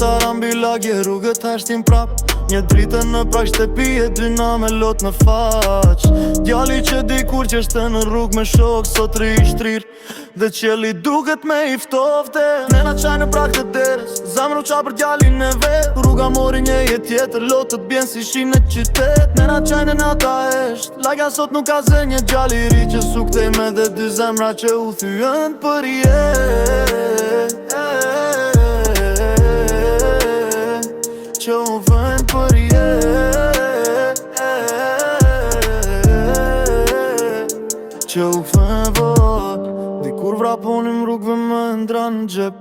Notara mbi lagje rrugët hashtin prap. Një dritë në prag shtëpie, dyna me lot në faq. Djali që dikur qeshte në rrug me shok, sot rishtrir dhe qeli duket me i ftofte. Nena qaj në prag të deres, zamru qa për djalin e vet. Rruga mori një jet tjetër, lotët bjen si shi në qytet. Nena qaj në nata esht, lagja sot nuk ka zë. Një djali i ri që suktej me dhe dy zemra që u thyen për jet. Që u vën për jet. Që u vën vot. Dikur vraponim rrugve më ndra në gjep.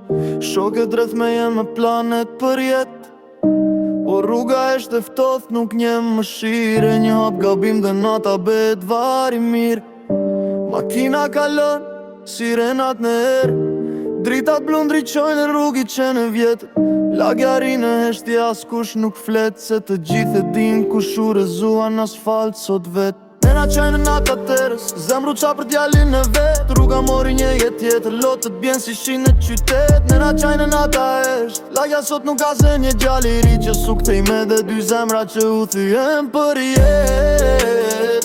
Shoket dreth me jem me planet për jet. Po rruga eshte ftoft, nuk njem më shire. Një hap gabim dhe nata bet vari mirë. Makina kalon, sirenat në her. Dritat blundri qojnë rrugit që në vjetër. Lagja rinë heshti as kush nuk flet. Se të gjithë e din kush u rëzua në asfalt sot vet. Nena qajnë në nata terës, zemru qa për djalin e vet. Rruga mori një jet tjetër, lotët bjen si shi në qytet. Nena qajnë në nata esht, lagja sot nuk ka zë. Një djali i ri që suktej me dhe dy zemra që u thyen për jet.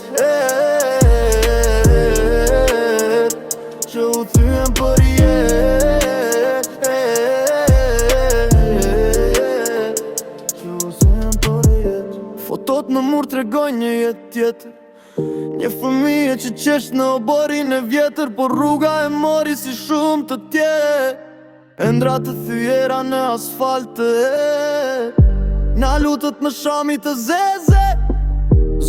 Që u thyen për jet. Që u thyen për jet. Fotot në mur tregojnë një jet tjetër. Një fëmije që qesht në oborin e vjetër. Por rruga e mori si shumë të tjerë. Endra të thyera në asfalt të herë. Na lutët në shami të zeze.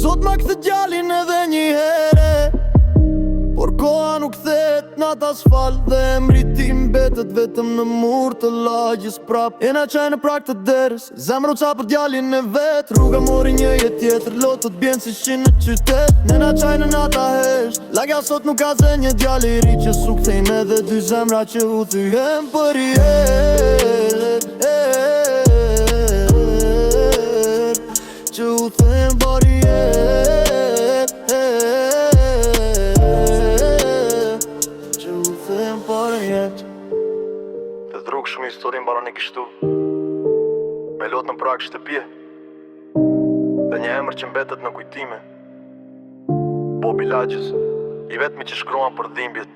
Zot ma këtë djalin edhe një here. Por koha nuk thet nat asfalt. Dhe emri tim betet vetëm në mur të lagjës prap. E na qaj në prag të deres, zemru qa për djalin e vet. Rruga mori një jet tjetër, lotët bjen si shi në qytet. Nena qaj në nata hesht, lagja sot nuk ka zë. Një djali i ri që suktejnë edhe dy zemra që u thyen për jet. Që u thyen për jet. Që u thyen për jet. Të drugë shumë histori mbaron e kishtu. Me lot në prag shtëpie. Dhe një emër që mbetet në kujtime. Bobi Lagjës, i vetmi që shkruan për dhimbjet.